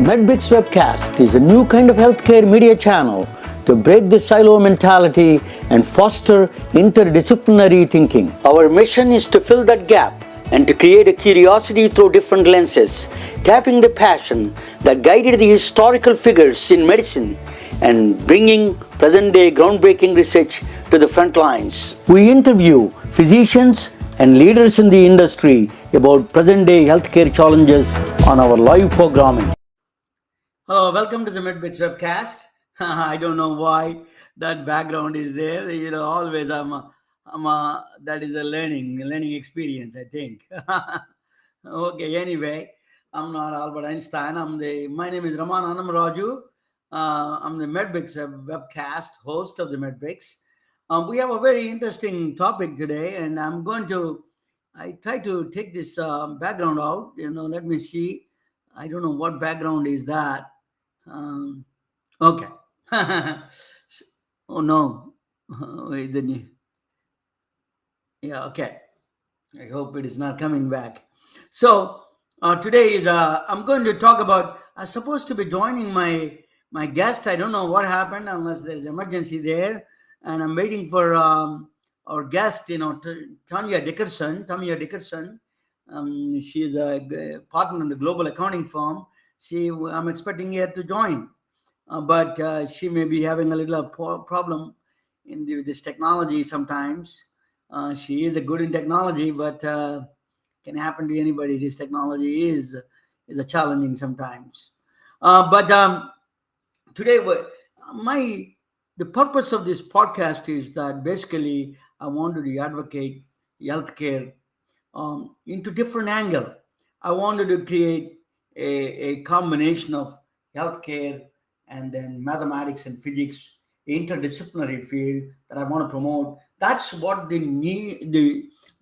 MedBix Webcast is a new kind of healthcare media channel to break the silo mentality and foster interdisciplinary thinking. Our mission is to fill that gap and to create a curiosity through different lenses, tapping the passion that guided the historical figures in medicine and bringing present-day groundbreaking research to the front lines. We interview physicians and leaders in the industry about present-day healthcare challenges on our live programming. Hello, welcome to the MedBix Webcast. I don't know why that background is there. Always that is a learning experience, I think. Okay, anyway, I'm not Albert Einstein. My name is Raman Anam-Raju. I'm the MedBix Webcast host of the MedBix. We have a very interesting topic today, and I try to take this background out. Let me see. I don't know what background is that. Okay. Oh no. Wait, yeah, okay. I hope it is not coming back. So today is I'm going to talk about. I'm supposed to be joining my guest. I don't know what happened unless there's emergency there, and I'm waiting for our guest. TaMiya Dickerson. She is a partner in the global accounting firm. I'm expecting her to join, but she may be having a little problem in this technology sometimes. She is a good in technology, but can happen to anybody. This technology is a challenging sometimes. But today, the purpose of this podcast is that basically I wanted to advocate healthcare into different angle. I wanted to create a combination of healthcare and then mathematics and physics, interdisciplinary field that I want to promote. That's what they need.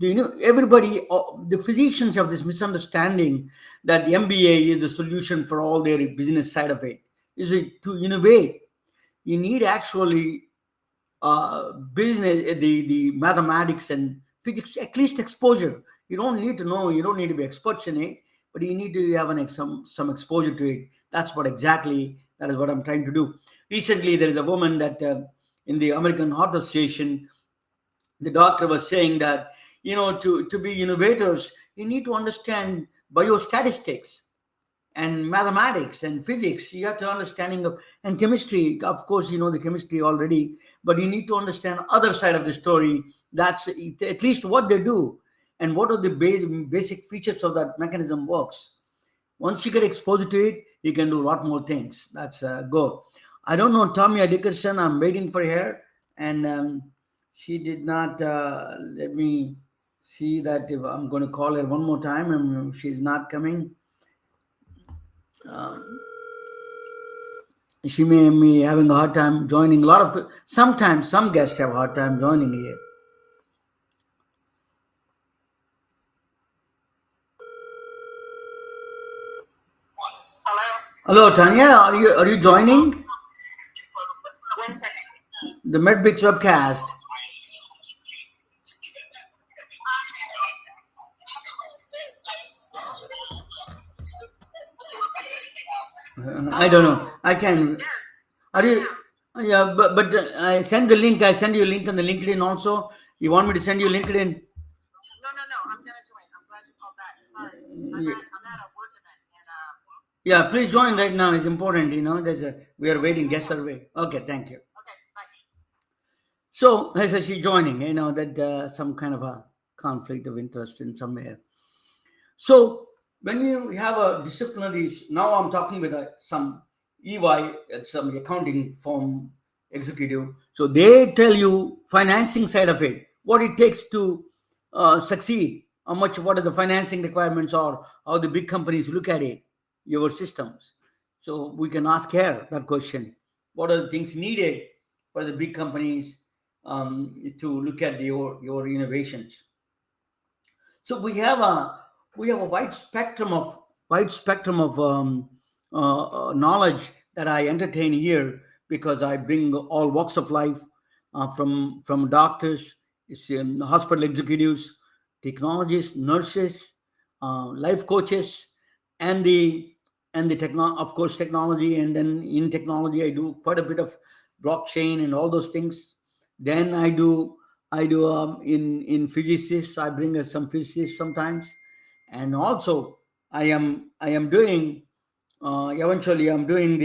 Everybody, the physicians have this misunderstanding that the MBA is the solution for all their business side of it. Is it to innovate? You need actually business, the mathematics and physics, at least exposure. You don't need to know. You don't need to be experts in it, but you need to have some exposure to it. That is what I'm trying to do. Recently, there is a woman that in the American Heart Association, the doctor was saying that to be innovators, you need to understand biostatistics and mathematics and physics. You have to understanding of and chemistry. Of course, you know the chemistry already, but you need to understand other side of the story. That's at least what they do and what are the basic features of that mechanism works. Once you get exposed to it, you can do a lot more things. That's a goal. I don't know TaMiya Dickerson. I'm waiting for her, and she did not let me see that if I'm going to call her one more time and she's not coming. She may be having a hard time joining. Sometimes some guests have a hard time joining here. Hello, TaMiya. Are you joining the MedBix Webcast? I don't know. I can. Are you? Yeah, but I send the link. I send you a link on the LinkedIn also. You want me to send you LinkedIn? Yeah, please join right now. It's important. We are waiting guest survey. Okay, thank you. So, I said she joining. That some kind of a conflict of interest in somewhere. So when you have a disciplinary, now I'm talking with some EY, some accounting firm executive. So they tell you financing side of it, what it takes to succeed, what are the financing requirements are, how the big companies look at it, your systems. So we can ask her that question. What are the things needed for the big companies to look at your innovations? So we have a wide spectrum of knowledge that I entertain here, because I bring all walks of life, from doctors, hospital executives, technologists, nurses, life coaches, and of course technology. And then in technology I do quite a bit of blockchain and all those things. Then I do in physicists. I bring some physicists sometimes, and also I am doing eventually I'm going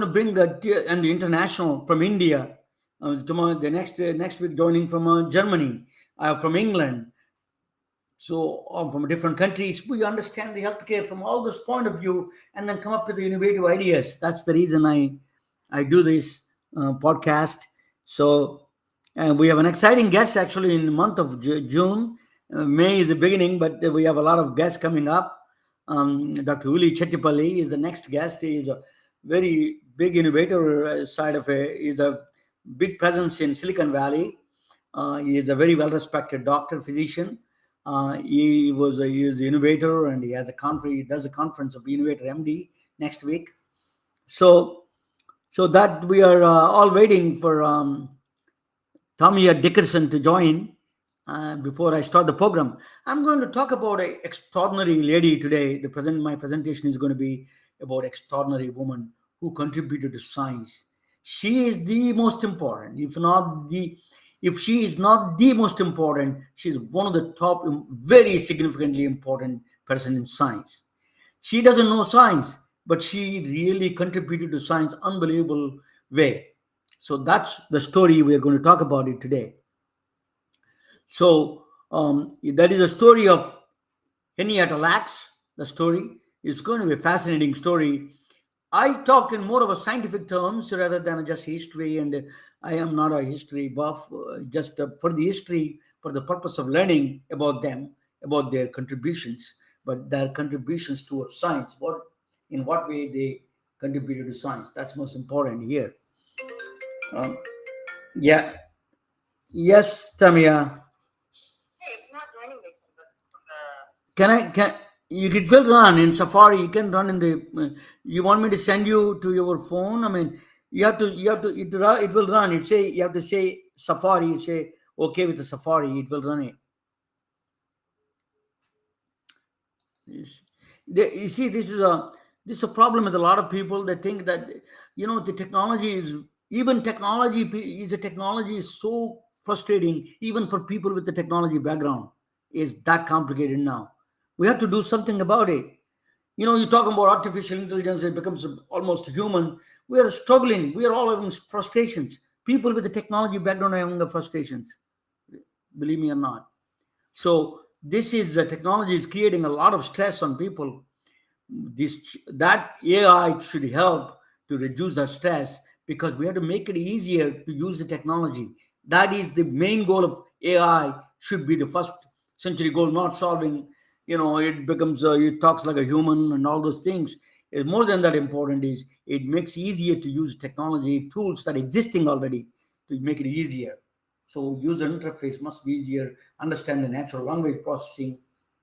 to bring the international from India. Tomorrow, the next week, joining from Germany, from England. So from different countries, we understand the healthcare from all this point of view, and then come up with the innovative ideas. That's the reason I do this podcast. So, and we have an exciting guest actually in the month of June. May is the beginning, but we have a lot of guests coming up. Dr. Uli Chettipalli is the next guest. He is a very big innovator side of a. Is a big presence in Silicon Valley. He is a very well respected doctor, physician. He is the innovator, and he has a conference. He does a conference of Innovator MD next week. So that we are all waiting for TaMiya Dickerson to join. Before I start the program, I'm going to talk about an extraordinary lady today. My presentation is going to be about extraordinary woman who contributed to science. She is the most important, if she is not the most important, she is one of the top, very significantly important person in science. She doesn't know science, but she really contributed to science unbelievable way. So that's the story we are going to talk about it today. So that is a story of Henrietta Lacks. The story is going to be a fascinating story. I talk in more of a scientific terms rather than just history, and I am not a history buff. Just for the history, for the purpose of learning about them, about their contributions, but their contributions towards science. In what way they contributed to science? That's most important here. Um, yeah. Yes, Tamia. Can it will run in Safari? You can run in the. You want me to send you to your phone? I mean, it will run. You have to say Safari. You say okay with the Safari. It will run it. Yes. You see, this is a problem with a lot of people. They think that the technology is even technology is a technology is so frustrating even for people with the technology background. Is that complicated now? We have to do something about it. You're talking about artificial intelligence, it becomes almost human. We are struggling. We are all having frustrations. People with the technology background are having the frustrations, believe me or not. So this is the technology is creating a lot of stress on people. That AI should help to reduce the stress, because we have to make it easier to use the technology. That is the main goal of AI. Should be the first century goal, not solving. It becomes it talks like a human and all those things. More than that important is it makes easier to use technology tools that are existing already to make it easier. So user interface must be easier. Understand the natural language processing,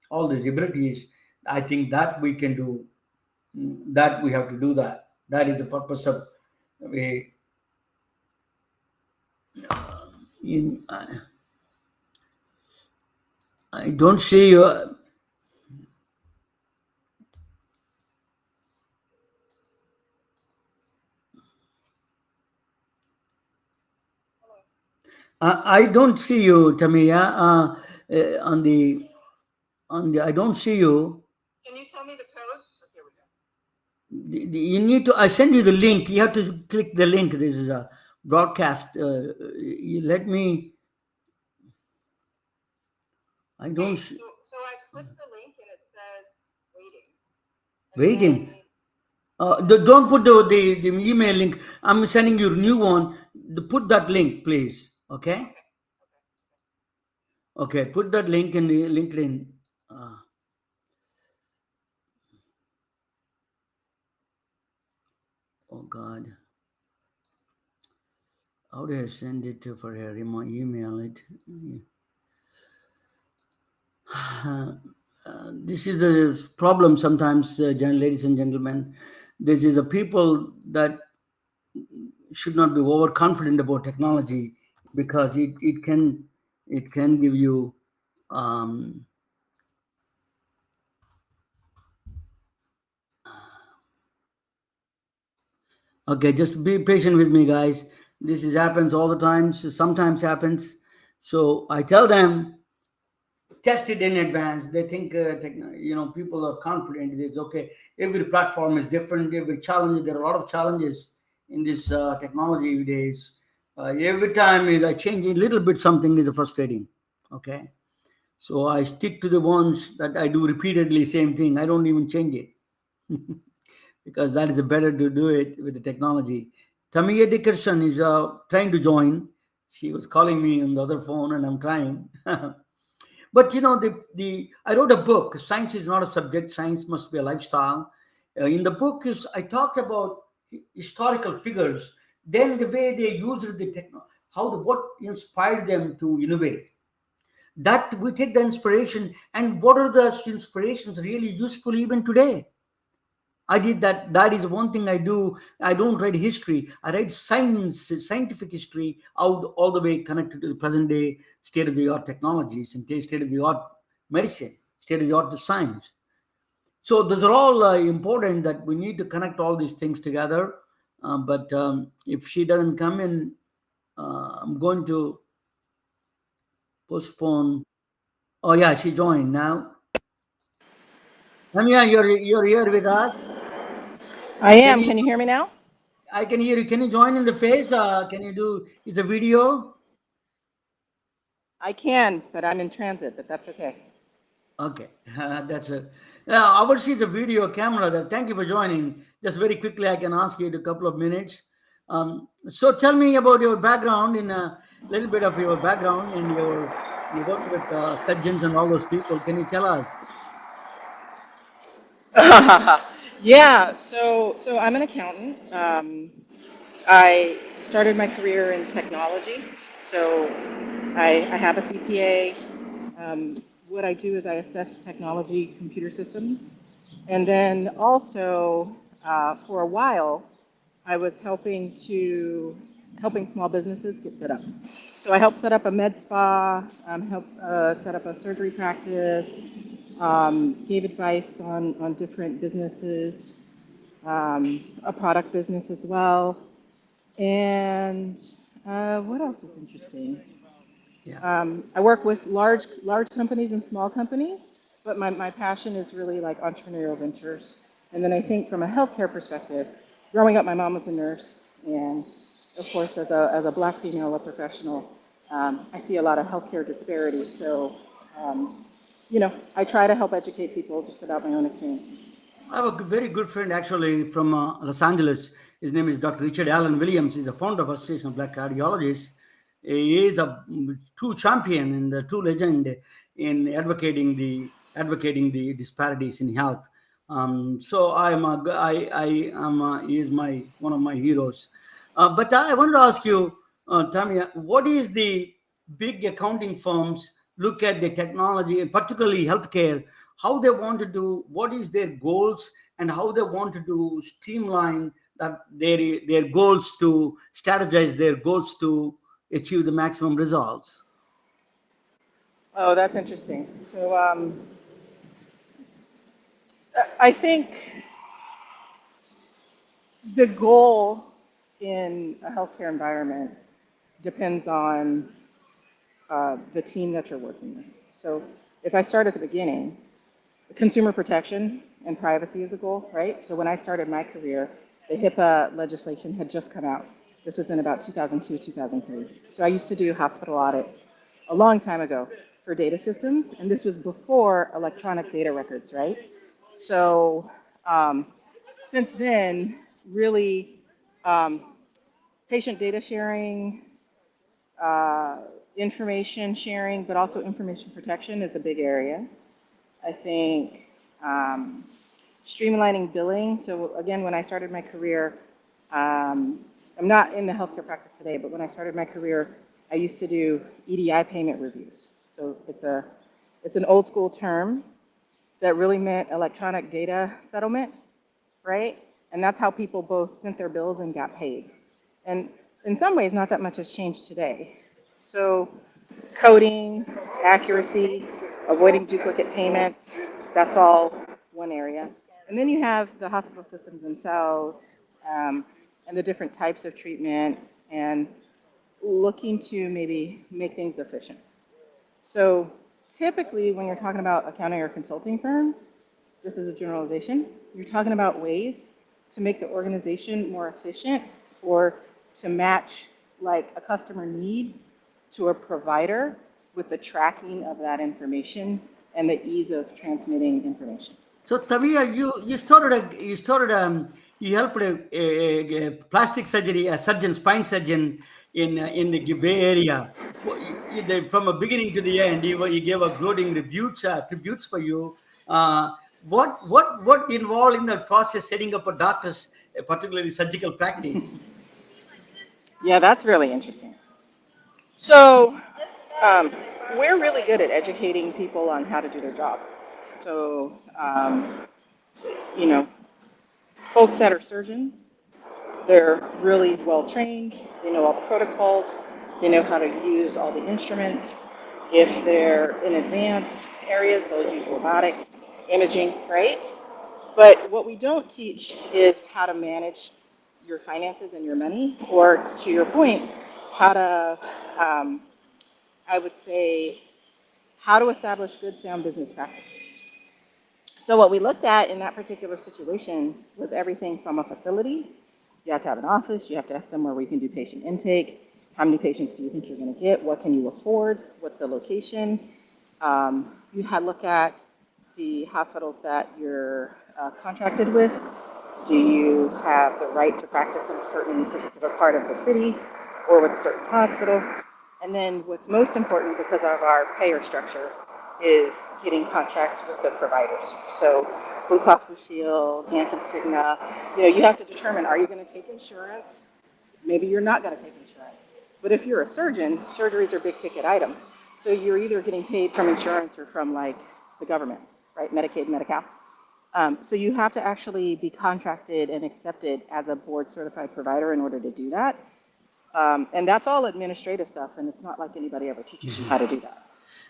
all these abilities. I think that we can do that. We have to do that. That is the purpose of a. In, I don't say I don't see you, Tamiya. On the I don't see you. Can you tell me the code? Oh, here we go. You need to. I send you the link. You have to click the link. This is a broadcast. You let me. I don't Okay, see, so I clicked the link and it says waiting, and waiting. then Don't put the email link. I'm sending you a new one. Put that link, please. Okay. okay, okay. Okay. Put that link in the LinkedIn. Uh, oh God. How do I send it to for her? Email it. This is a problem sometimes, ladies and gentlemen. This is a people that should not be overconfident about technology because it can give you um, okay, just be patient with me, guys. This is happens all the time. So sometimes happens. So I tell them test it in advance. They think people are confident. It's okay. Every platform is different. Every challenge. There are a lot of challenges in this technology days. Every time I change a little bit, something is frustrating. Okay, so I stick to the ones that I do repeatedly. Same thing. I don't even change it. Because that is better to do it with the technology. Tamiya Dickerson is trying to join. She was calling me on the other phone, and I'm trying. But the I wrote a book. Science is not a subject. Science must be a lifestyle. In the book is I talked about historical figures. Then the way they used the technology, what inspired them to innovate. That we take the inspiration, and what are the inspirations really useful even today. I did that. That is one thing I do. I don't write history. I write science, scientific history, all the way connected to the present day state of the art technologies and state of the art medicine, state of the art science. So those are all important that we need to connect all these things together. But if she doesn't come in, I'm going to postpone. Oh yeah, she joined now. Ramya, you're here with us. I Can am. you? Can you hear me now? I can hear you. Can you join in the face? Can you do? Is a video? I can, but I'm in transit, but that's okay. Okay, that's a. Ours is a video camera. That thank you for joining. Just very quickly, I can ask you a couple of minutes. So tell me about your background in a little bit of your background and you worked with surgeons and all those people. Can you tell us? Yeah, so I'm an accountant. I started my career in technology, so I have a CPA. What I do is I assess technology computer systems, and then also for a while I was helping small businesses get set up. So I helped set up a med spa, helped set up a surgery practice, gave advice on different businesses, a product business as well. And what else is interesting? Yeah. I work with large companies and small companies, but my passion is really like entrepreneurial ventures. And then I think from a healthcare perspective, growing up, my mom was a nurse, and of course, as a black female, a professional, I see a lot of healthcare disparity. So, I try to help educate people just about my own experiences. I have a very good friend actually from Los Angeles. His name is Dr. Richard Allen Williams. He's a founder of Association of Black Cardiologists. He is a true champion and a true legend in advocating the disparities in health. So I am he is my one of my heroes. But I want to ask you, Tamia, what is the big accounting firms look at the technology, and particularly healthcare, how they want to do, what is their goals, and how they want to do streamline that their goals to strategize their goals to achieve the maximum results. Oh, that's interesting. So, I think the goal in a healthcare environment depends on the team that you're working with. So if I start at the beginning, consumer protection and privacy is a goal, right? So when I started my career, the HIPAA legislation had just come out. This was in about 2002, 2003. So I used to do hospital audits a long time ago for data systems, and this was before electronic data records, right? So um, since then, really, um, patient data sharing, uh, information sharing, but also information protection is a big area. I think um, streamlining billing. So again, when I started my career, I'm not in the healthcare practice today, but when I started my career, I used to do EDI payment reviews. So it's an old school term that really meant electronic data settlement, right? And that's how people both sent their bills and got paid. And in some ways, not that much has changed today. So coding, accuracy, avoiding duplicate payments, that's all one area. And then you have the hospital systems themselves, and the different types of treatment and looking to maybe make things efficient. So typically when you're talking about accounting or consulting firms, this is a generalization, you're talking about ways to make the organization more efficient or to match like a customer need to a provider with the tracking of that information and the ease of transmitting information. So Tamiya, you helped a plastic surgery, a surgeon, spine surgeon in the Bay Area. From a beginning to the end, he gave a glowing tributes for you. Uh, what involved in the process setting up a doctor's, particularly surgical practice? Yeah, that's really interesting. So um, we're really good at educating people on how to do their job. So, you know, folks that are surgeons, they're really well trained. They know all the protocols. They know how to use all the instruments. If they're in advanced areas, they'll use robotics, imaging, right? But what we don't teach is how to manage your finances and your money, or to your point, how to, um, I would say, how to establish good, sound business practices. So what we looked at in that particular situation was everything from a facility. You have to have an office. You have to have somewhere where you can do patient intake. How many patients do you think you're going to get? What can you afford? What's the location? You had to look at the hospitals that you're contracted with. Do you have the right to practice in a certain particular part of the city or with a certain hospital? And then what's most important because of our payer structure is getting contracts with the providers. So Blue Cross Blue Shield, Anthem Cigna, you have to determine, are you going to take insurance? Maybe you're not going to take insurance. But if you're a surgeon, surgeries are big ticket items. So you're either getting paid from insurance or from like the government, right? Medicaid, Medi-Cal. So you have to actually be contracted and accepted as a board certified provider in order to do that. And that's all administrative stuff, and it's not like anybody ever teaches you how to do that.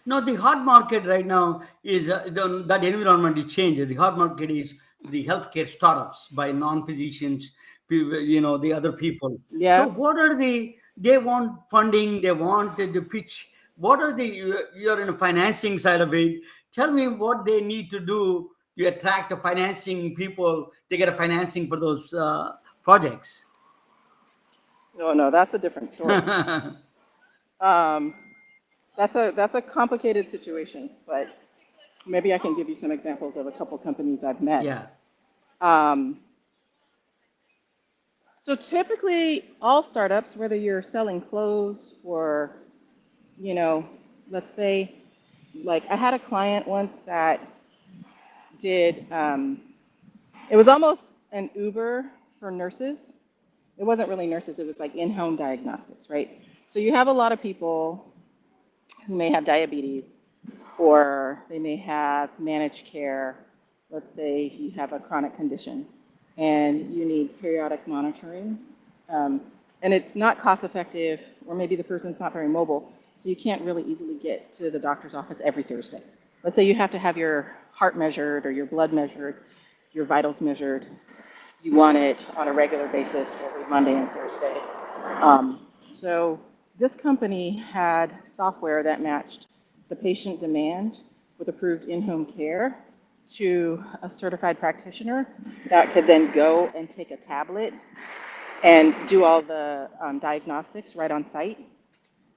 No, the hot market right now is that environment is changed. The hot market is the healthcare startups by non-physicians, the other people. So Yeah. what are they want funding, they want to pitch. What are you're in the financing side of it. Tell me what they need to do to attract the financing people to get a financing for those projects. No, no, that's a different story. Um, that's a complicated situation, but maybe I can give you some examples of a couple companies I've met. Yeah. Um, so typically, all startups, whether you're selling clothes or, you know, let's say, like I had a client once that did, it was almost an Uber for nurses. It wasn't really nurses, it was like in-home diagnostics, right? So you have a lot of people who may have diabetes or they may have managed care. Let's say you have a chronic condition and you need periodic monitoring. Um, and it's not cost effective, or maybe the person's not very mobile, so you can't really easily get to the doctor's office every Thursday. Let's say you have to have your heart measured or your blood measured, your vitals measured. You want it on a regular basis every Monday and Thursday. So this company had software that matched the patient demand with approved in-home care to a certified practitioner that could then go and take a tablet and do all the diagnostics right on site.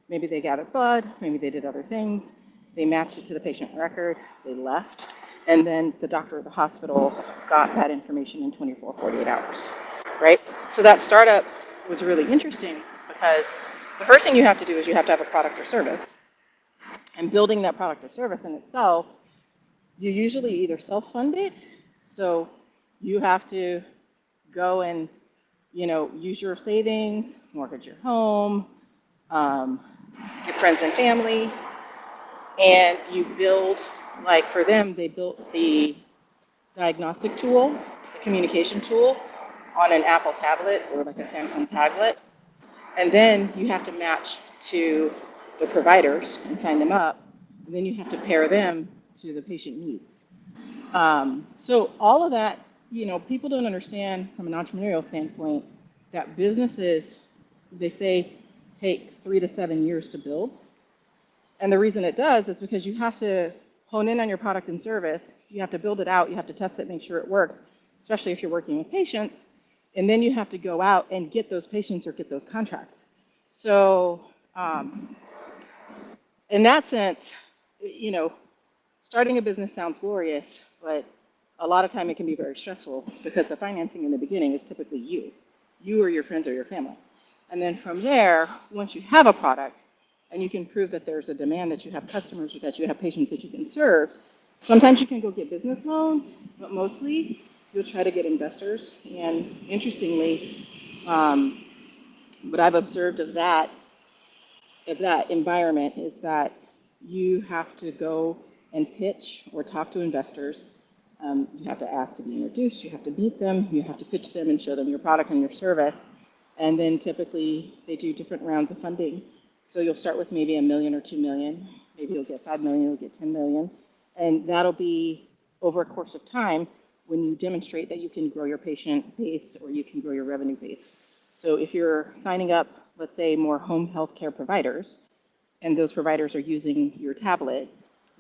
Maybe they gathered blood, maybe they did other things. They matched it to the patient record, they left, and then the doctor at the hospital got that information in 24, 48 hours, right? So that startup was really interesting because the first thing you have to do is you have to have a product or service. And building that product or service in itself, you usually either self-fund it, so you have to go and use your savings, mortgage your home, um, your friends and family, and you build, like for them, they built the diagnostic tool, the communication tool on an Apple tablet or like a Samsung tablet. And then you have to match to the providers and sign them up. And then you have to pair them to the patient needs. So all of that, people don't understand from an entrepreneurial standpoint that businesses, they say, take 3 to 7 years to build. And the reason it does is because you have to hone in on your product and service. You have to build it out. You have to test it, make sure it works, especially if you're working with patients. And then you have to go out and get those patients or get those contracts. So in that sense, you know, starting a business sounds glorious, but a lot of time it can be very stressful because the financing in the beginning is typically you or your friends or your family. And then from there, once you have a product and you can prove that there's a demand, that you have customers, or that you have patients that you can serve, sometimes you can go get business loans, but mostly you'll try to get investors. And interestingly, what I've observed of that environment is that you have to go and pitch or talk to investors. You have to ask to be introduced, you have to meet them, you have to pitch them and show them your product and your service. And then typically they do different rounds of funding. So you'll start with maybe $1 million or $2 million, maybe you'll get 5 million, you'll get 10 million. And that'll be over a course of time when you demonstrate that you can grow your patient base or you can grow your revenue base. So if you're signing up, let's say, more home health care providers, and those providers are using your tablet,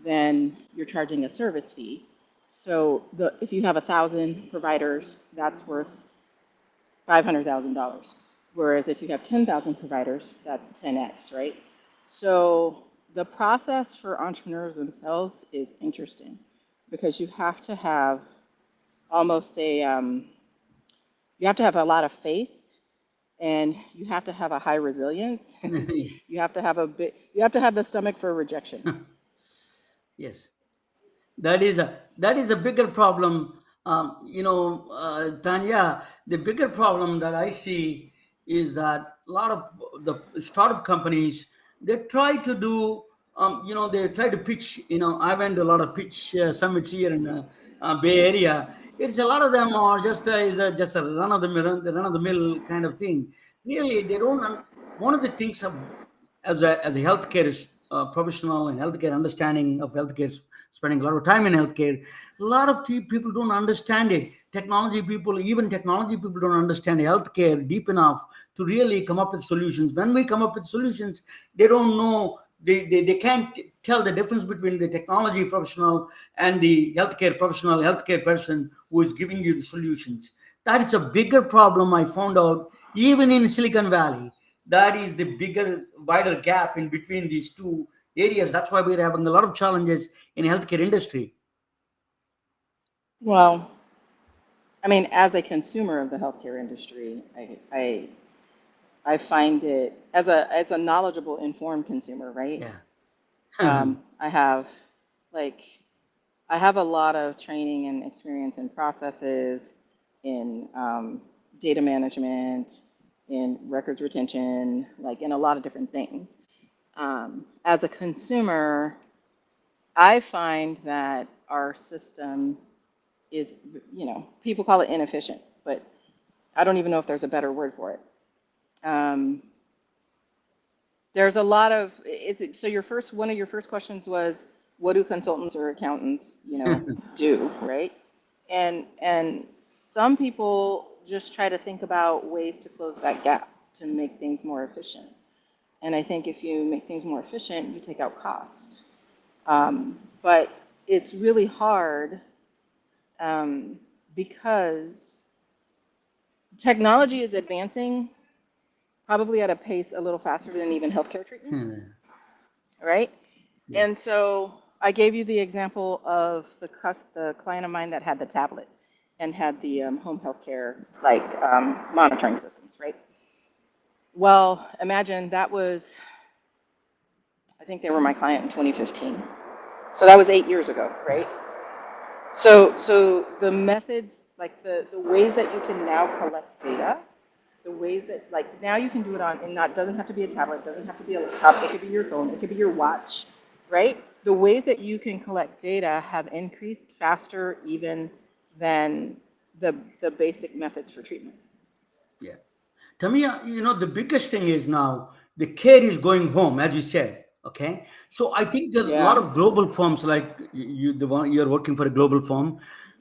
then you're charging a service fee. So if you have 1,000 providers, that's worth $500,000. Whereas if you have 10,000 providers, that's 10x, right? So the process for entrepreneurs themselves is interesting because you have to have almost you have to have a lot of faith, and you have to have a high resilience. You have to have you have to have the stomach for rejection. Yes. That is a bigger problem. Tanya, the bigger problem that I see is that a lot of the startup companies, they try to do, they try to pitch. I went to a lot of pitch summits here in the Bay Area. It's a lot of them are just a run of the mill kind of thing. Really, they don't. One of the things as a healthcare professional and healthcare understanding of healthcare, spending a lot of time in healthcare, a lot of people don't understand it. Technology people don't understand healthcare deep enough to really come up with solutions. When we come up with solutions, they don't know. They can't tell the difference between the technology professional and the healthcare professional, healthcare person who is giving you the solutions. That is a bigger problem I found out even in Silicon Valley. That is the bigger, wider gap in between these two areas. That's why we're having a lot of challenges in healthcare industry. Well, I mean, as a consumer of the healthcare industry, I find it as a knowledgeable, informed consumer, right? Yeah. I have like I have a lot of training and experience in processes, in data management, in records retention, like in a lot of different things. As a consumer, I find that our system is, people call it inefficient, but I don't even know if there's a better word for it. Um, there's a lot of, so one of your first questions was, what do consultants or accountants, do, right? And some people just try to think about ways to close that gap to make things more efficient. And I think if you make things more efficient, you take out cost. But it's really hard um, because technology is advancing probably at a pace a little faster than even healthcare treatments, right? And Yes. so I gave you the example of the client of mine that had the tablet and had the home healthcare like monitoring systems, right? Well, imagine that was, I think they were my client in 2015. So that was 8 years ago, Yeah. right? So the methods, like the ways that you can now collect data, the ways that like now you can do it on, and not doesn't have to be a tablet, doesn't have to be a laptop, it could be your phone, it could be your watch, right? The ways that you can collect data have increased faster even than the basic methods for treatment. Yeah. Tamiya, the biggest thing is now the care is going home, as you said. Okay, so I think there are a lot Yeah. of global firms like you, the one you're working for a global firm,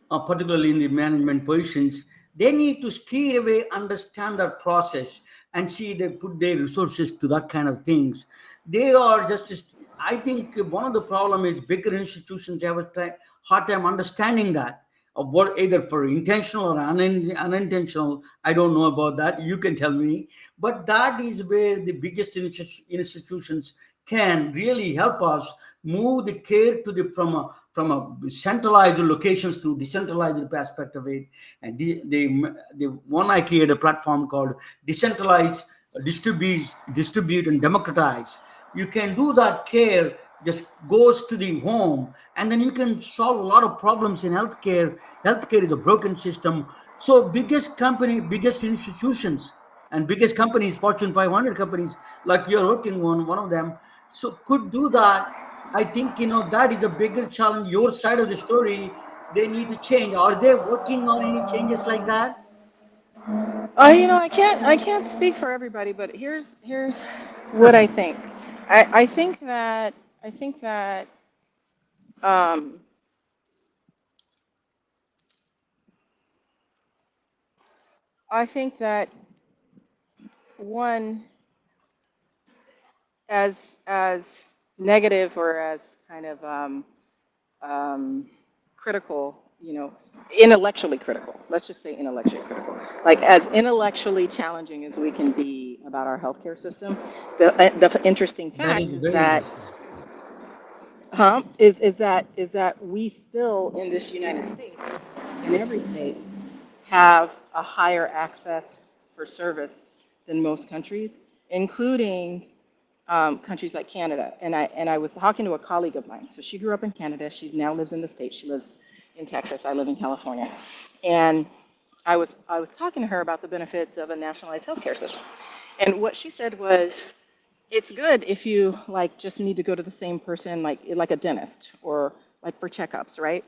particularly in the management positions. They need to steer away, understand that process, and see they put their resources to that kind of things. They are just. I think one of the problem is bigger institutions have a hard time understanding that of what either for intentional or unintentional. I don't know about that. You can tell me. But that is where the biggest institutions can really help us move the care to the from a centralized locations to decentralized aspect of it. And the one I created a platform called decentralize, distribute and democratize. You can do that care just goes to the home, and then you can solve a lot of problems in healthcare. Healthcare is a broken system. So biggest company, biggest institutions, and biggest companies, Fortune 500 companies, like you're working on one of them, so could do that. I think that is a bigger challenge. Your side of the story, they need to change. Are they working on any changes like that? I can't speak for everybody, but here's what I think. I think that I think that um, I think that one, as negative or as kind of um, critical, intellectually critical. Let's just say intellectually critical. Like as intellectually challenging as we can be about our healthcare system, the interesting That fact is is very that interesting. is that we still in this United States, in every state, have a higher access for service than most countries, including countries like Canada. And I was talking to a colleague of mine. So she grew up in Canada. She now lives in the States. She lives in Texas. I live in California. And I was talking to her about the benefits of a nationalized healthcare system. And what she said was, it's good if you like just need to go to the same person like a dentist or like for checkups, right?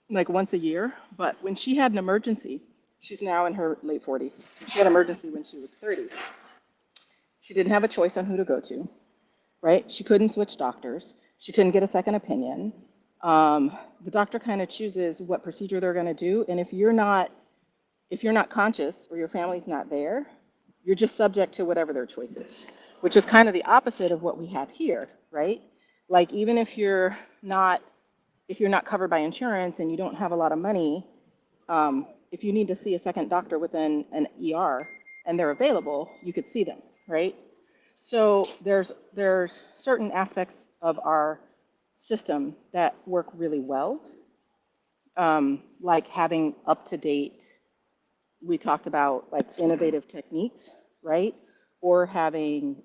Like once a year. But when she had an emergency, she's now in her late 40s. She had an emergency when she was 30. She didn't have a choice on who to go to, right? She couldn't switch doctors. She couldn't get a second opinion. The doctor kind of chooses what procedure they're going to do, and if you're not conscious or your family's not there, you're just subject to whatever their choice is, which is kind of the opposite of what we have here, right? Like even if you're not covered by insurance and you don't have a lot of money, if you need to see a second doctor within an ER and they're available, you could see them, right? So there's certain aspects of our system that work really well, like having up to date. We talked about like innovative techniques, right? Or having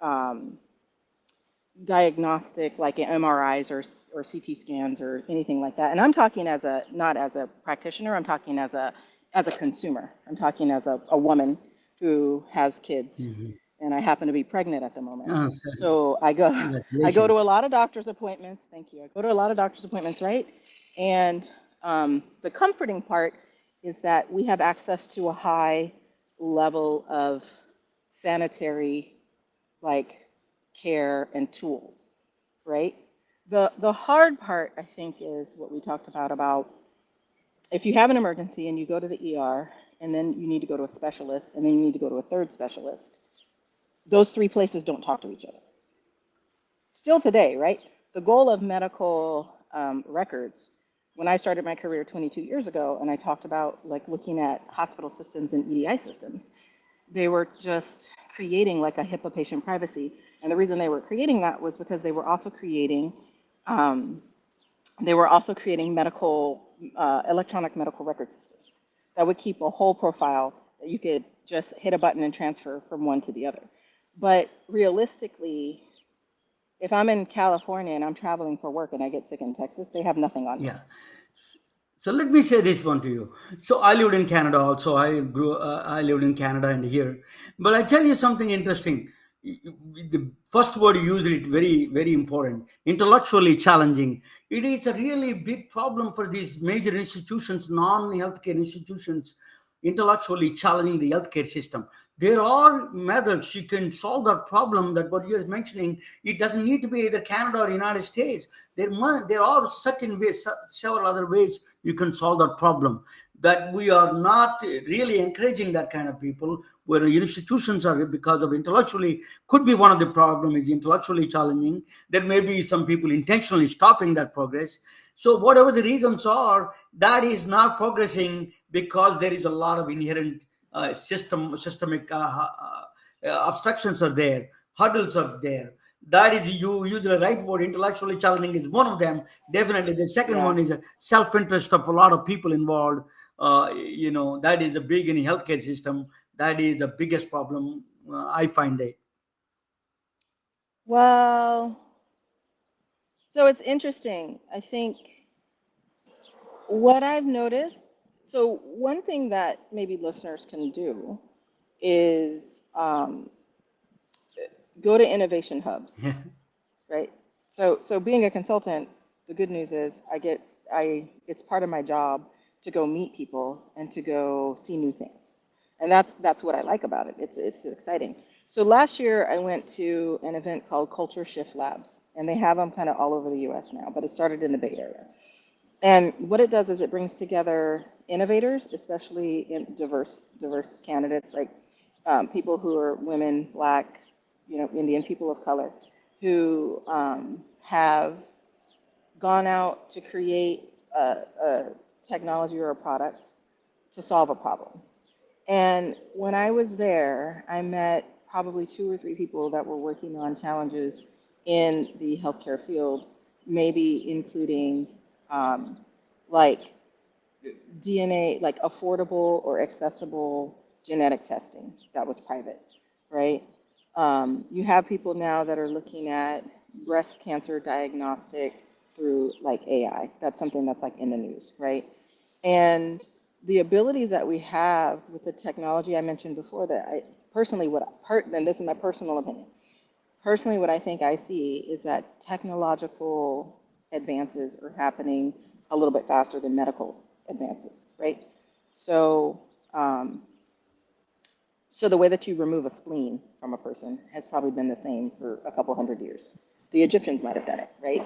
um, diagnostic like MRIs or CT scans or anything like that. And I'm talking as a not as a practitioner. I'm talking as a consumer. I'm talking as a woman who has kids, Mhm. and I happen to be pregnant at the moment. Oh, sorry. So I go to Congratulations. a lot of doctor's appointments. Thank you. I go to a lot of doctor's appointments, right? And the comforting part is that we have access to a high level of sanitary like care and tools, right? The hard part, I think, is what we talked about if you have an emergency and you go to the ER and then you need to go to a specialist and then you need to go to a third specialist. Those three places don't talk to each other. Still today, right? The goal of medical records, when I started my career 22 years ago, and I talked about like looking at hospital systems and EDI systems, they were just creating like a HIPAA patient privacy. And the reason they were creating that was because um, they were also creating medical, electronic medical record systems that would keep a whole profile that you could just hit a button and transfer from one to the other. But realistically, if I'm in California and I'm traveling for work and I get sick in Texas, they have nothing on me. Yeah. So let me say this one to you. So I lived in Canada also. I lived in Canada and here. But I tell you something interesting. The first word you used it very, very important. Intellectually challenging. It is a really big problem for these major institutions, non-healthcare institutions, intellectually challenging the healthcare system. There are methods you can solve that problem. That what you're mentioning, it doesn't need to be either Canada or United States. There are certain ways, several other ways you can solve that problem. That we are not really encouraging that kind of people, where institutions are, because of intellectually, could be one of the problem is intellectually challenging. There may be some people intentionally stopping that progress. So whatever the reasons are, that is not progressing because there is a lot of inherent systemic obstructions are there, hurdles are there. That is, you use the right word, intellectually challenging is one of them. Definitely the second Yeah. one is a self-interest of a lot of people involved. That is a big in healthcare system. That is the biggest problem, I find it. Well, so it's interesting. I think what I've noticed, so one thing that maybe listeners can do is go to innovation hubs, Yeah. right? So being a consultant, the good news is it's part of my job to go meet people and to go see new things. And that's what I like about it. It's exciting. So last year I went to an event called Culture Shift Labs, and they have them kind of all over the US now, but it started in the Bay Area. And what it does is it brings together innovators, especially in diverse candidates, like people who are women, Black, Indian, people of color, who have gone out to create a technology or a product to solve a problem. And when I was there, I met probably two or three people that were working on challenges in the healthcare field, maybe including um, like DNA, like affordable or accessible genetic testing that was private, right? You have people now that are looking at breast cancer diagnostic through like AI. That's something that's like in the news, right? And the abilities that we have with the technology I mentioned before, that I personally, and this is my personal opinion, personally, what I think I see is that technological advances are happening a little bit faster than medical advances, right? So, um, so the way that you remove a spleen from a person has probably been the same for a couple hundred years. The Egyptians might have done it, right?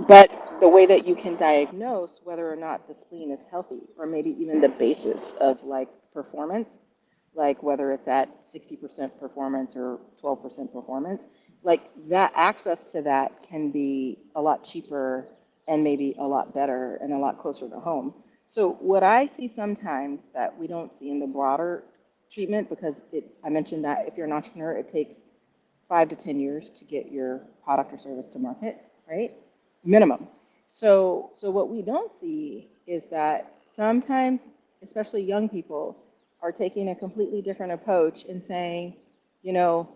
But the way that you can diagnose whether or not the spleen is healthy, or maybe even the basis of like performance, like whether it's at 60% performance or 12% performance, like that access to that can be a lot cheaper and maybe a lot better and a lot closer to home. So what I see sometimes that we don't see in the broader treatment, because I mentioned that if you're an entrepreneur, it takes 5 to 10 years to get your product or service to market, right? Minimum. So what we don't see is that sometimes, especially young people, are taking a completely different approach and saying, you know,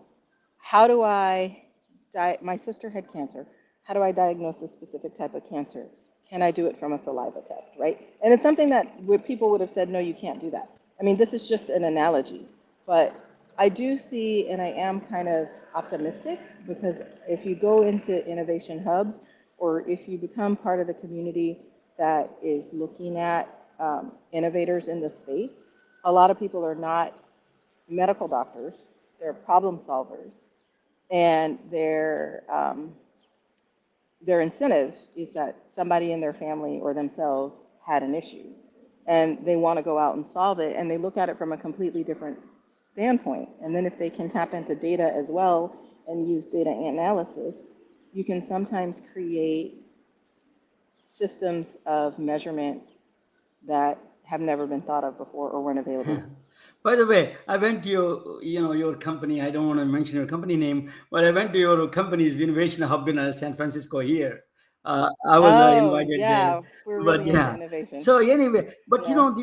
how do my sister had cancer. How do I diagnose a specific type of cancer? Can I do it from a saliva test, right? And it's something that people would have said, no, you can't do that. I mean, this is just an analogy, but I do see, and I am kind of optimistic, because if you go into innovation hubs, or if you become part of the community that is looking at innovators in the space, a lot of people are not medical doctors, they're problem solvers, and their incentive is that somebody in their family or themselves had an issue, and they want to go out and solve it, and they look at it from a completely different standpoint. And then if they can tap into data as well and use data analysis, you can sometimes create systems of measurement that have never been thought of before or weren't available. By the way, I went to your company. I don't want to mention your company name, but I went to your company's innovation hub in San Francisco here. I was Oh, invited there, yeah, we're but really into yeah. innovation. So anyway, but Yeah.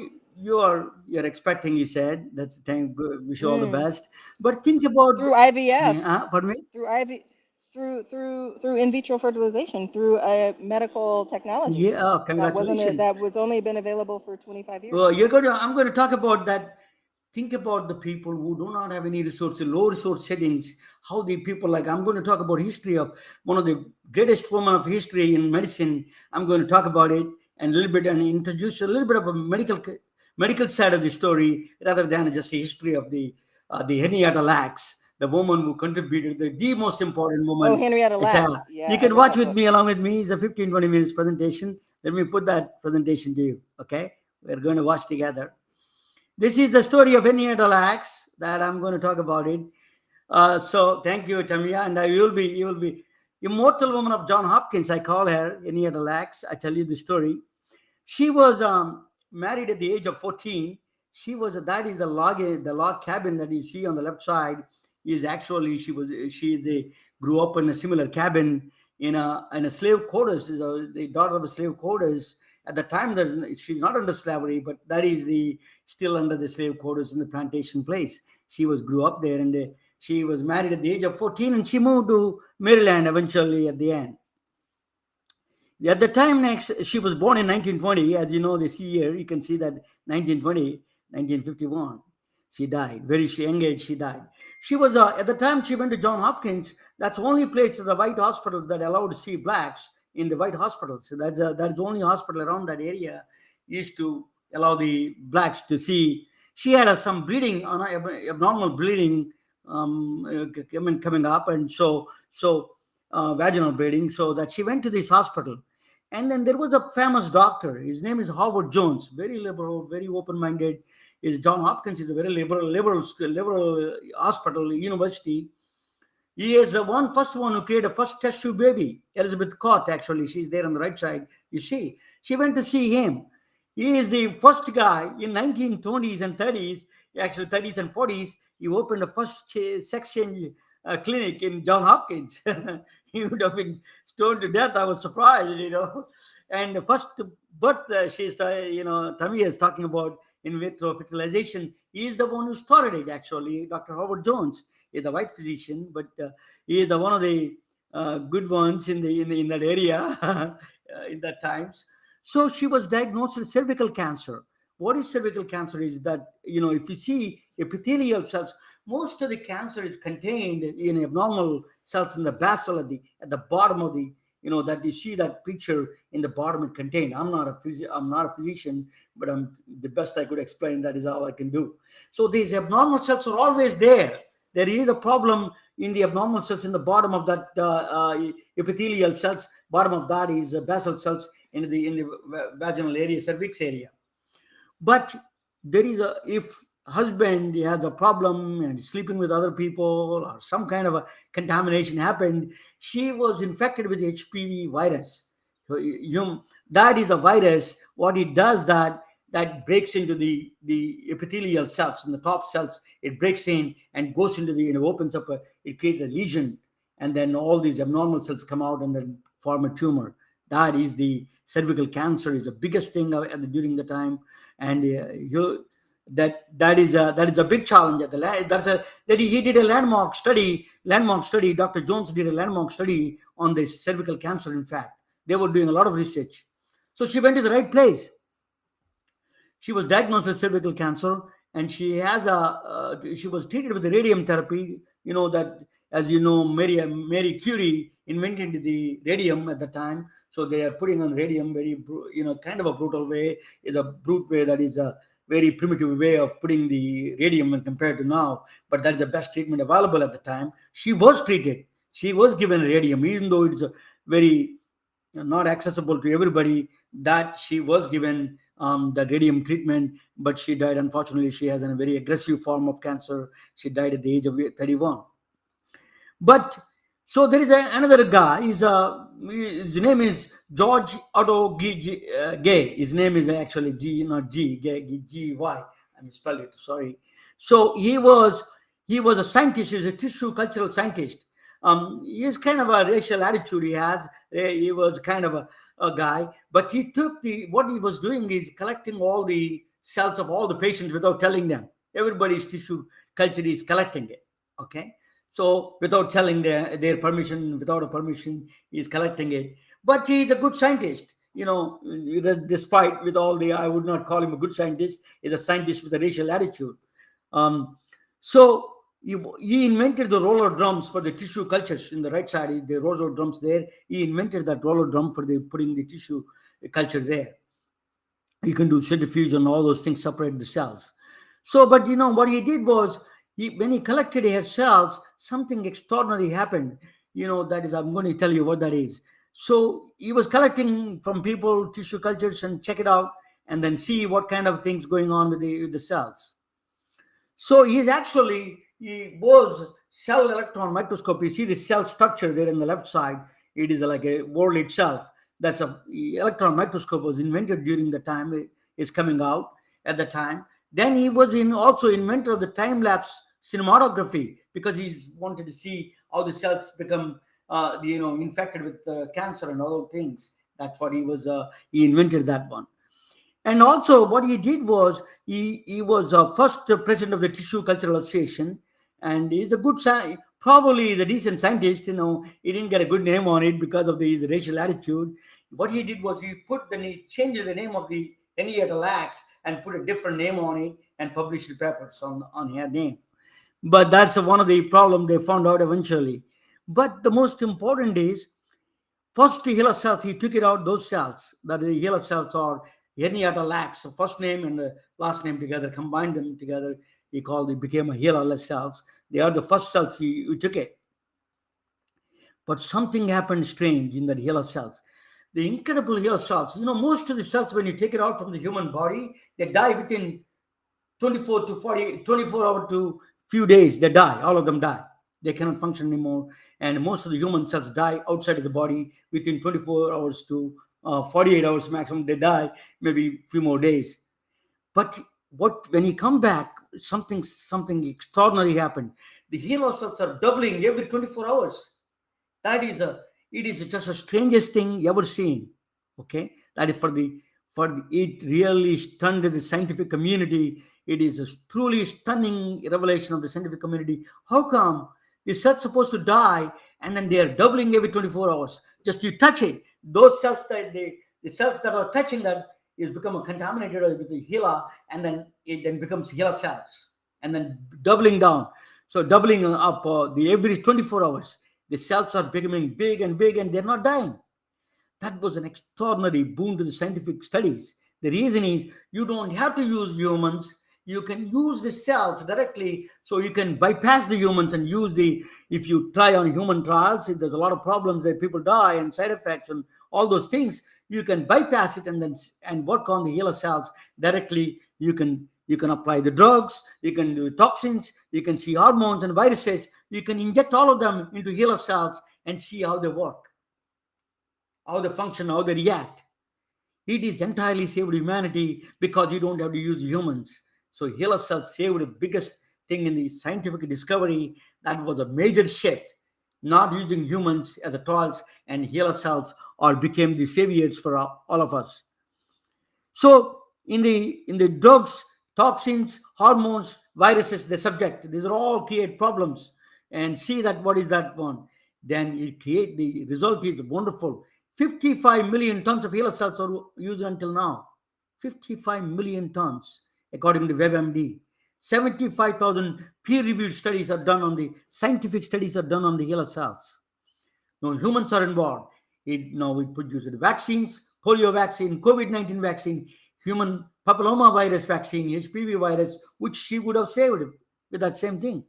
you're expecting. You said that's the thing. Good. Wish you all the Mm. best. But think about, Through IVF, pardon me. through IV, through in vitro fertilization, through a medical technology Yeah, congratulations. that was only been available for 25 years. Well, I'm going to talk about that. Think about the people who do not have any resources, low resource settings, how the people, like, I'm going to talk about history of one of the greatest women of history in medicine. I'm going to talk about it and a little bit and introduce a little bit of a medical side of the story rather than just a history of the Henrietta Lacks, the woman who contributed, the most important Oh, woman. Henrietta It's Lacks. Yeah, you I can read watch that with book. me, along with me. It's a 15-20 minutes presentation. Let me put that presentation to you. Okay, we're going to watch together. This is the story of Henrietta Lacks that I'm going to talk about it. So thank you, TaMiya, and you will be immortal woman of John Hopkins. I call her Henrietta Lacks. I tell you the story. She was married at the age of 14. That is the log cabin that you see on the left side is actually they grew up in a similar cabin in a slave quarters. Is the daughter of a slave quarters. At the time, she's not under slavery, but that is the still under the slave quarters in the plantation place. She was grew up there, and she was married at the age of 14, and she moved to Maryland eventually at the end. At the time next, she was born in 1920. As you know, the year, you can see that 1920, 1951. She died. Very young age, she died. She was, at the time she went to John Hopkins, that's the only place, the white hospital that allowed to see blacks in the white hospitals. So that's the only hospital around that area used to allow the blacks to see. She had some bleeding, abnormal bleeding coming up, and vaginal bleeding, so that she went to this hospital. And then there was a famous doctor. His name is Howard Jones. Very liberal, very open-minded. Is John Hopkins is a very liberal hospital university. He is the first one who created a first test tube baby. Elizabeth Cott, actually, she's there on the right side. You see, she went to see him. He is the first guy in 1920s and 30s, actually 30s and 40s. He opened the first sex change clinic in John Hopkins. He would have been stoned to death. I was surprised. And the first birth, TaMiya is talking about in vitro fertilization. He is the one who started it, actually. Dr. Howard Jones is a white physician, but he is one of the good ones in that area in that times. So she was diagnosed with cervical cancer. What is cervical cancer? Is that if you see epithelial cells, most of the cancer is contained in abnormal cells in the basal at the bottom of that you see that picture in the bottom it contained. I'm not a physician, but I'm the best I could explain. That is all I can do. So these abnormal cells are always there. There is a problem in the abnormal cells in the bottom of that epithelial cells. Bottom of that is basal cells in the vaginal area, cervix area. But there is if husband has a problem and sleeping with other people or some kind of a contamination happened, she was infected with HPV virus. So that is a virus. What it does, that breaks into the epithelial cells in the top cells. It breaks in and goes into opens up it creates a lesion, and then all these abnormal cells come out and then form a tumor. That is the cervical cancer is the biggest thing during the time. And that is a big challenge at the land. That he did a landmark study. Dr. Jones did a landmark study on this cervical cancer. In fact, they were doing a lot of research. So she went to the right place. She was diagnosed with cervical cancer, and she was treated with the radium therapy. That, as you know, Mary Curie invented the radium at the time. So they are putting on radium very, kind of a brutal way. Is a brute way. That is a very primitive way of putting the radium when compared to now. But that is the best treatment available at the time. She was treated. She was given radium, even though it's a very not accessible to everybody. That she was given the radium treatment, but she died. Unfortunately, she has a very aggressive form of cancer. She died at the age of 31. But so there is another guy. His name is George Otto Gay. His name is actually G, not G, Gay, G Y. I misspelled it. Sorry. So he was a scientist. He's a tissue cultural scientist. He's kind of a racial attitude he has. He was kind of a guy, but he took the what he was doing is collecting all the cells of all the patients without telling them. Everybody's tissue culture is collecting it. Okay, so without telling their permission, without a permission, he's collecting it. But he's a good scientist. Despite with all the, I would not call him a good scientist. He's a scientist with a racial attitude. Um, so he invented the roller drums for the tissue cultures in the right side. The roller drums there. He invented that roller drum for the putting the tissue culture there. You can do centrifuge and all those things, separate the cells. So, but what he did was, when he collected hair cells, something extraordinary happened. That is, I'm going to tell you what that is. So he was collecting from people tissue cultures and check it out, and then see what kind of things going on with the cells. So he was cell electron microscope. You see the cell structure there in the left side. It is like a world itself. That's a electron microscope was invented during the time it is coming out at the time. Then he was also inventor of the time lapse cinematography, because he's wanted to see how the cells become infected with cancer and all those things. That's what he invented that one. And also, what he did was he was first president of the Tissue Cultural Association, and he's a good probably he's a decent scientist. He didn't get a good name on it because of his racial attitude. What he did was he changed the name of the Henrietta Lacks and put a different name on it and published the papers on her name. But that's one of the problem they found out eventually. But the most important is, first the HeLa cells, he took it out, those cells, that the HeLa cells are Henrietta Lacks, so first name and the last name together, combined them together, became a HeLa cells. They are the first cells he took it. But something happened strange in that HeLa cells. The incredible HeLa cells, most of the cells, when you take it out from the human body, they die within 24 hours to few days. They die, all of them die. They cannot function anymore. And most of the human cells die outside of the body within 24 hours to 48 hours maximum. They die maybe a few more days. But when you come back, something extraordinary happened. The HeLa cells are doubling every 24 hours. It is just the strangest thing you ever seen. Okay, that is it really stunned the scientific community. It is a truly stunning revelation of the scientific community. How come the cells supposed to die and then they are doubling every 24 hours? Just you touch it, those cells the cells that are touching that is become contaminated with the HeLa, and then it then becomes HeLa cells, and then doubling down. So doubling up the every 24 hours, the cells are becoming big and big, and they're not dying. That was an extraordinary boon to the scientific studies. The reason is, you don't have to use humans. You can use the cells directly, so you can bypass the humans and if you try on human trials, there's a lot of problems that people die and side effects and all those things. You can bypass it and work on the HeLa cells directly. You can apply the drugs, you can do toxins, you can see hormones and viruses. You can inject all of them into HeLa cells and see how they work, how they function, how they react. It is entirely saved humanity because you don't have to use humans. So HeLa cells saved the biggest thing in the scientific discovery. That was a major shift, not using humans as a trials, and HeLa cells became the saviors for all of us. So in the drugs, toxins, hormones, viruses, the subject, these are all create problems. And see that what is that one? Then the result is wonderful. 55 million tons of HeLa cells are used until now. 55 million tons, according to WebMD. 75,000 peer-reviewed studies are done scientific studies are done on the HeLa cells. Now humans are involved. Now we produce the vaccines, polio vaccine, COVID-19 vaccine, human papilloma virus vaccine, HPV virus, which she would have saved with that same thing.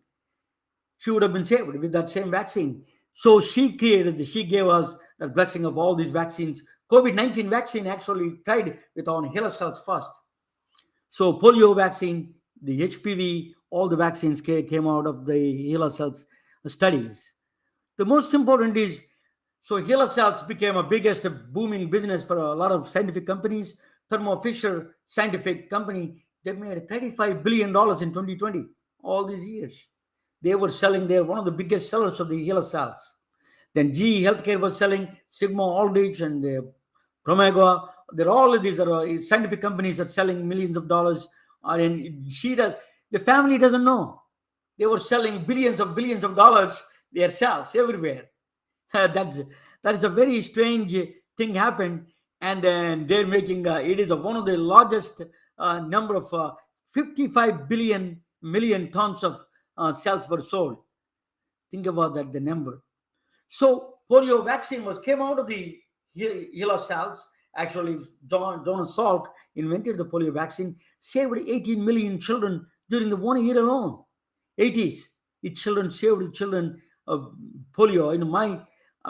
She would have been saved with that same vaccine. So she gave us the blessing of all these vaccines, COVID-19 vaccine actually tried with on HeLa cells first. So polio vaccine, the HPV, all the vaccines came out of the HeLa cells studies. The most important is, so HeLa cells became a biggest booming business for a lot of scientific companies. Thermo Fisher Scientific Company, they made $35 billion in 2020. All these years, they were selling. They're one of the biggest sellers of the HeLa cells. Then GE Healthcare was selling Sigma Aldrich and Promega. They're all of these are scientific companies that are selling millions of dollars. And she does. The family doesn't know. They were selling billions of dollars themselves everywhere. That's that is a very strange thing happened, and then they're making it is one of the largest number of 55 billion million tons of cells were sold. Think about that, the number. So polio vaccine was came out of the HeLa cells. Actually, John Salk invented the polio vaccine, saved 18 million children during the 1 year alone. 80s, it children saved children of polio. In my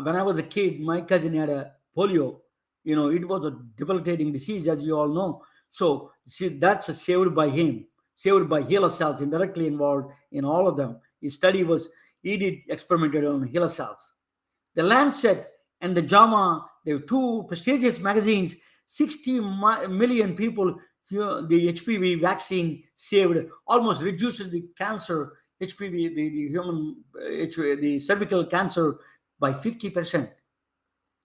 when I was a kid, my cousin had a polio. It was a debilitating disease, as you all know. So see, that's saved by him, saved by HeLa cells, indirectly involved in all of them. His study was he did experimented on HeLa cells. The Lancet and the JAMA, they were two prestigious magazines. 60 million people, the HPV vaccine saved, almost reduces the cancer, HPV, the human, the cervical cancer by 50%.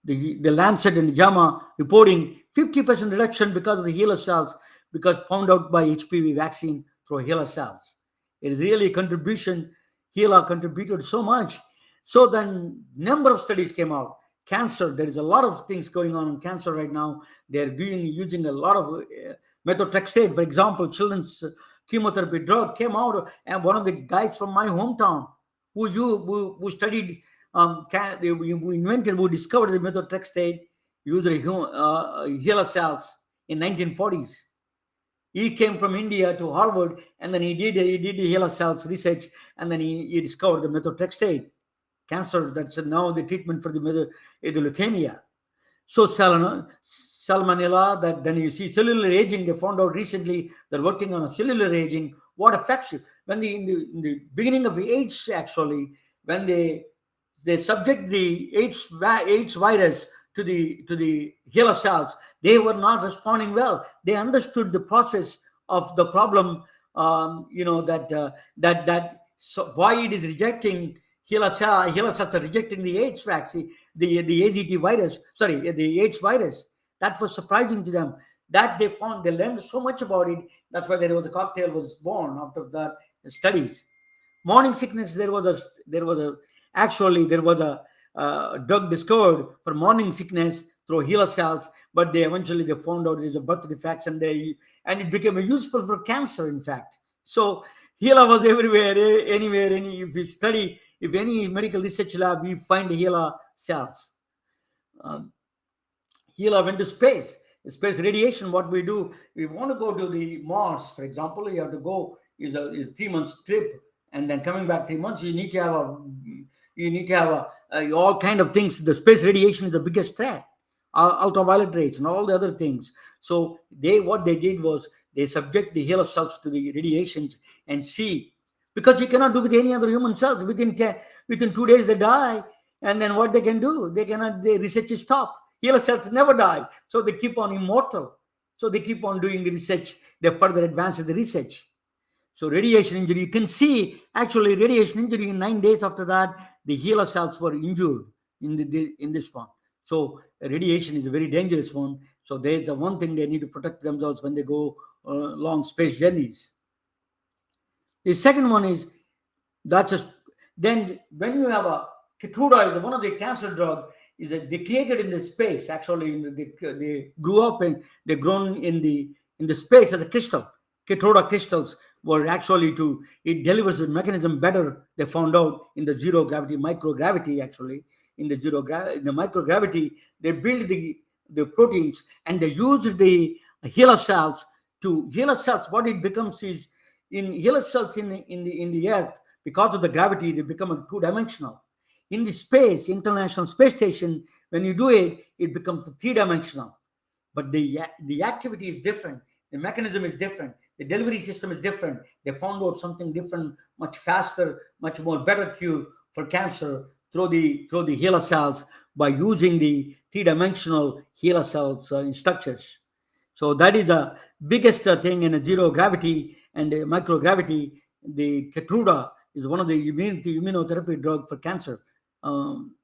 The Lancet and the JAMA reporting 50% reduction because of the HeLa cells, because found out by HPV vaccine through HeLa cells. It is really a contribution. HeLa contributed so much. So then number of studies came out. Cancer, there is a lot of things going on in cancer right now. They're using a lot of methotrexate, for example, children's chemotherapy drug came out, and one of the guys from my hometown who studied who invented, who discovered the methotrexate used HeLa cells in 1940s. He came from India to Harvard, and then he did HeLa cells research, and then he discovered the methotrexate cancer. That's now the treatment for the leukemia. So salmonella, that then you see cellular aging. They found out recently they're working on a cellular aging. What affects you when in the beginning of the AIDS, actually, when they subject the AIDS virus to the HeLa cells, they were not responding well. They understood the process of the problem. So why it is rejecting HeLa cells are rejecting the AIDS vaccine, the AZT virus. Sorry, the AIDS virus. That was surprising to them. That they learned so much about it. That's why there was a cocktail was born after that studies. Morning sickness. There was a drug discovered for morning sickness through HeLa cells, but they found out there's a birth defects, and it became useful for cancer, in fact. So HeLa was everywhere, anywhere. If any medical research lab, we find HeLa cells. HeLa went to space. Space radiation. What we do, we want to go to the Mars, for example. You have to go is 3 months trip, and then coming back 3 months. You need to have all kind of things. The space radiation is the biggest threat. Ultraviolet rays and all the other things. So what they did was they subject the HeLa cells to the radiations and see, because you cannot do with any other human cells. Within 2 days they die, and then what they can do? The research is stopped. HeLa cells never die, so they keep on immortal. So they keep on doing the research. They further advance the research. So radiation injury, you can see actually radiation injury in 9 days after that, the HeLa cells were injured in this one. So radiation is a very dangerous one. So there's one thing they need to protect themselves when they go long space journeys. The second one is then when you have a Keytruda is one of the cancer drug is they created in the space. Actually, they grew up and they grown in the space as a crystal. Keytruda crystals were actually it delivers the mechanism better. They found out in the zero gravity, microgravity. Actually, in the microgravity, they build the proteins, and they use the HeLa cells HeLa cells. What it becomes is in HeLa cells in the earth, because of the gravity, they become two-dimensional. In the space, International Space Station, when you do it, it becomes three-dimensional. But the activity is different. The mechanism is different. The delivery system is different. They found out something different, much faster, much more better cure for cancer through the HeLa cells by using the three-dimensional HeLa cells structures. So that is the biggest thing in a zero gravity and microgravity. The Keytruda is one of the immunotherapy drug for cancer. Um,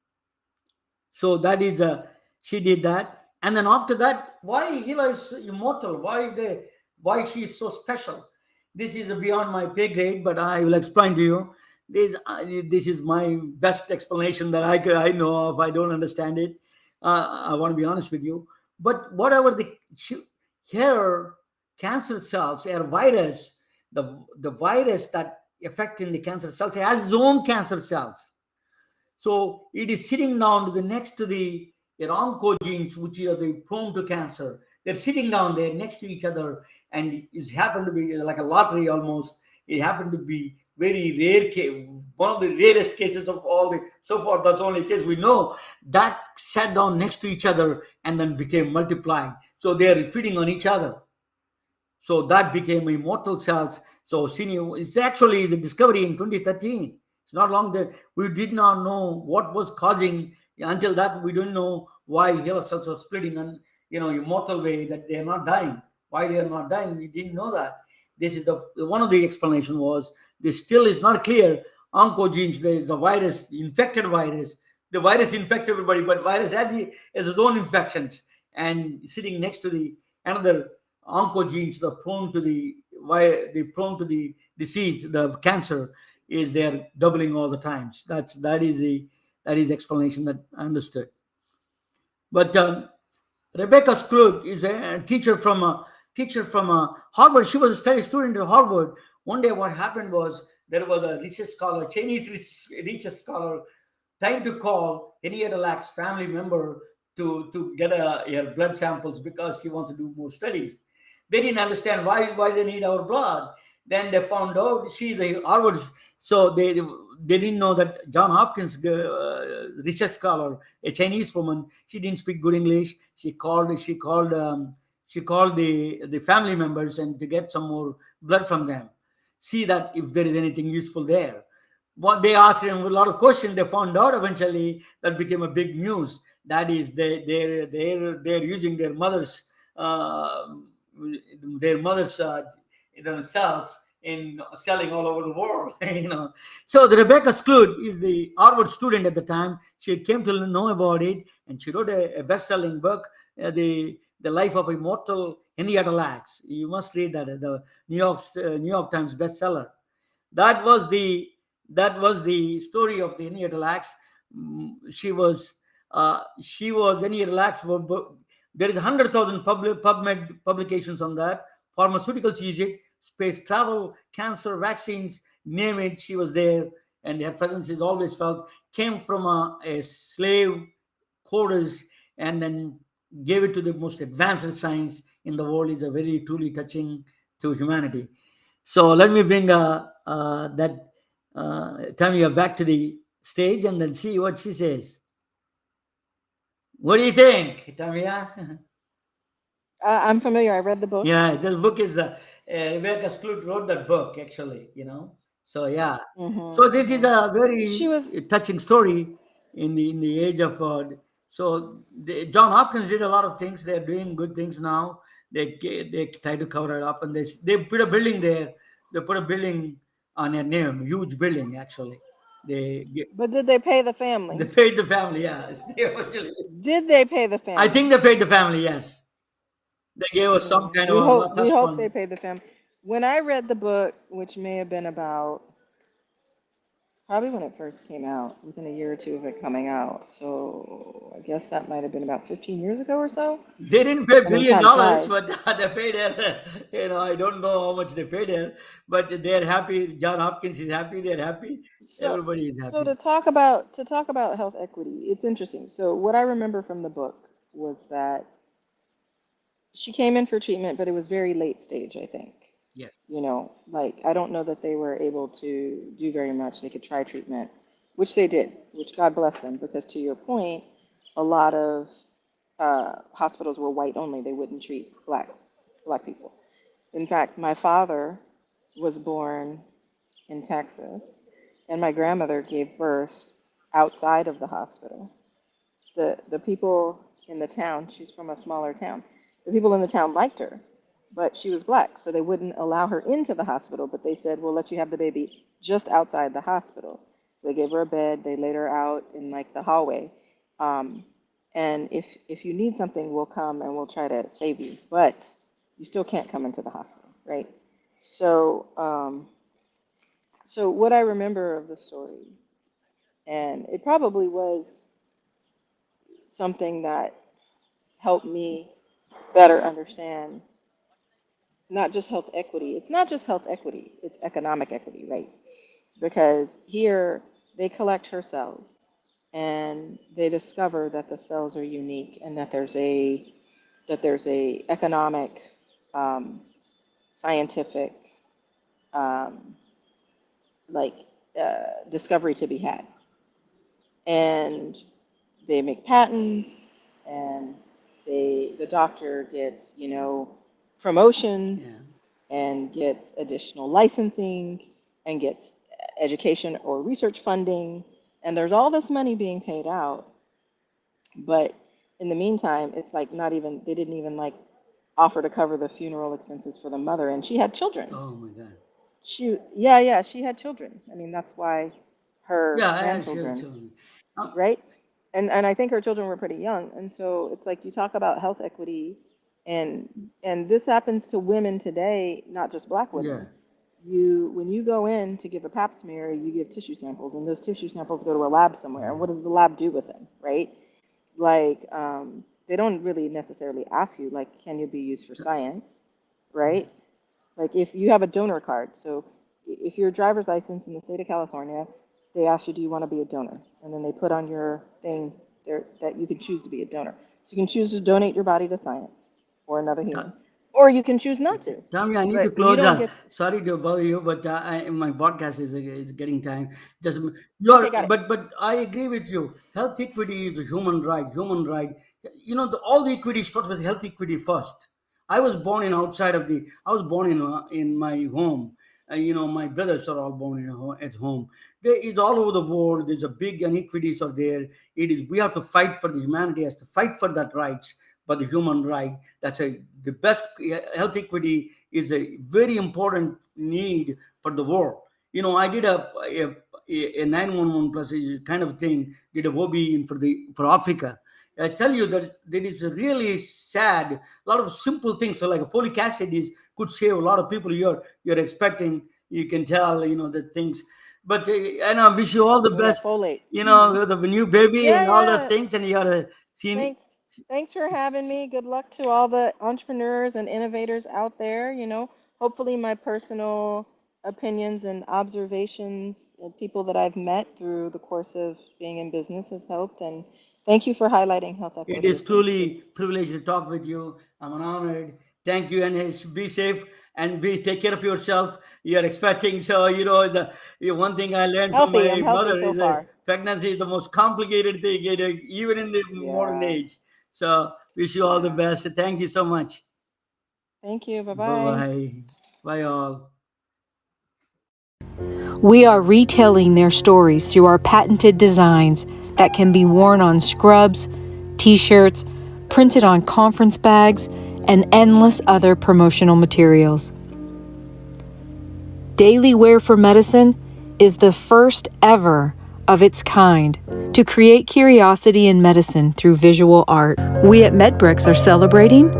so that is she did that, and then after that, why Hila is immortal? Why she is so special? This is beyond my pay grade, but I will explain to you. This is my best explanation that I know of. I don't understand it. I want to be honest with you. But whatever here, cancer cells, are virus, the virus that affecting the cancer cells has its own cancer cells. So it is sitting down to the next to the oncogenes, which are the prone to cancer. They're sitting down there next to each other, and it's happened to be like a lottery almost. It happened to be very rare case, one of the rarest cases of all the so far. That's the only case we know that sat down next to each other and then became multiplying. So they are feeding on each other. So that became immortal cells. So senior, it's actually the discovery in 2013. It's not long that we did not know what was causing. Until that, we didn't know why yellow cells are splitting in immortal way, that they are not dying. Why they are not dying, we didn't know that. This is the one of the explanation was this still is not clear. Oncogenes, there is a virus, infected virus. The virus infects everybody, but virus has its own infections, and sitting next to the another oncogenes, the prone to the disease, the cancer, is they're doubling all the times. That is explanation that I understood. But Rebecca Skloot is a teacher from Harvard. She was a study student at Harvard. One day, what happened was there was a research scholar, Chinese research scholar, trying to call Henrietta Lack's family member to get her blood samples because she wants to do more studies. They didn't understand why they need our blood. Then they found out she's a Harvard, so they didn't know that John Hopkins, research scholar, a Chinese woman, she didn't speak good English. She called the family members and to get some more blood from them, see that if there is anything useful there. What they asked him a lot of questions, they found out eventually that became a big news. That is, they're using uh, their mothers themselves in selling all over the world. So the Rebecca Skloot is the Harvard student at the time. She came to know about it, and she wrote a best-selling book, the Life of Immortal Henrietta Lacks. You must read that, the New York Times bestseller. That was the story of the Henrietta Lacks. She was Henrietta Lacks. There is 100,000 PubMed publications on that. Pharmaceuticals use it, space travel, cancer, vaccines, name it. She was there, and her presence is always felt. Came from a slave quarters and then gave it to the most advanced science in the world. Is a very truly touching to humanity. So let me bring that TaMiya back to the stage and then see what she says. What do you think, TaMiya? I'm familiar. I read the book. Yeah, this book is Rebecca Skloot wrote that book actually. So yeah, so this is a She very was, touching story in the age of. John Hopkins did a lot of things. They're doing good things now. They try to cover it up, and they put a building there. They put a building on their name, huge building actually. They but did they pay the they family? paid the family. Yes, they actually. Did they pay the I family? think they paid the family. Yes, they gave us some kind of a We trust hope they fund. paid the family. When I read the book, which may have been about probably when it first came out, within a year or two of it coming out. So I guess that might have been about 15 years ago or so. They didn't pay I mean, billion time dollars, flies. but they paid her. I don't know how much they paid her, but they're happy. John Hopkins is happy. They're happy. So, Everybody is so happy. to talk about health equity, it's interesting. So what I remember from the book was that she came in for treatment, but it was very late stage, I think. Yes. Like I don't know that they were able to do very much. They could try treatment. which they did, which God bless them, because to your point, a lot of hospitals were white only. They wouldn't treat black people. In fact, my father was born in Texas, and my grandmother gave birth outside of the hospital. The people in the town, she's from a smaller town, the people in the town liked her, but she was black, so they wouldn't allow her into the hospital, but they said, we'll let you have the baby just outside the hospital. They gave her a bed, they laid her out in like the hallway. Um, and if you need something, we'll come and we'll try to save you, but you still can't come into the hospital, right? So, so what I remember of the story, and it probably was something that helped me better understand not just health equity. It's not just health equity, it's economic equity, right? Because here they collect her cells and they discover that the cells are unique and that there's a economic, um, scientific, um, like discovery to be had. And they make patents, and the doctor gets, Yeah. promotions and gets additional licensing and gets education or research funding, and there's all this money being paid out. But in the meantime, it's like not even, they didn't even like offer to cover the funeral expenses for the mother, and she had children. Oh my God. Yeah, she had children. I mean, that's why her Yeah, I have grandchildren, children. Um, right? And I think her children were pretty young. And so it's like you talk about health equity, and this happens to women today, not just black yeah. women. You When you go in to give a pap smear, you give tissue samples, and those tissue samples go to a lab somewhere. And Yeah. what does the lab do with them, right? Like, they don't really necessarily ask you, like, can you be used for science, Yeah. right? Like if you have a donor card, so if your driver's license in the state of California, they ask you, do you want to be a donor? And then they put on your thing there that you can choose to be a donor. So you can choose to donate your body to science or another human, Ta- or you can choose not to. Tell me, I need to But you close don't up. get. Sorry to bother you, but my podcast is getting time. Just Okay, got it. but I agree with you. Health equity is a human right. Human right. All the equity starts with health equity first. I was born in my home. My brothers are all born at home. There is all over the world. There's a big inequities are there. It is we have to fight for the humanity has to fight for that rights, for the human right. The best health equity is a very important need for the world. I did a 911 plus kind of thing, did a OB for Africa. I tell you that is really sad. A lot of simple things, so like a folic acid could save a lot of people. You're expecting, you can tell, the things. But and I wish you all the Oh, best. that folate. With the new baby Yeah, and all those yeah. things, and you're a seen. Thanks. Thanks for having me. Good luck to all the entrepreneurs and innovators out there. Hopefully my personal opinions and observations and people that I've met through the course of being in business has helped. And thank you for highlighting health It equity. is It's truly privilege to talk with you. I'm an honored. Thank you, and be safe and be take care of yourself. You're expecting, so one thing I learned from healthy. I'm my healthy mother so is that far. pregnancy is the most complicated thing, even in the modern Yeah. age. So wish you all the Yeah. best. Thank you so much. Thank you. Bye Bye bye. bye. Bye all. We are retelling their stories through our patented designs that can be worn on scrubs, t-shirts, printed on conference bags, and endless other promotional materials. Daily Wear for Medicine is the first ever of its kind to create curiosity in medicine through visual art. We at MedBricks are celebrating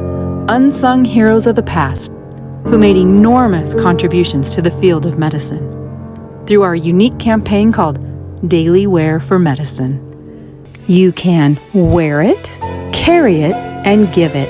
unsung heroes of the past who made enormous contributions to the field of medicine through our unique campaign called Daily Wear for Medicine. You can wear it, carry it, and give it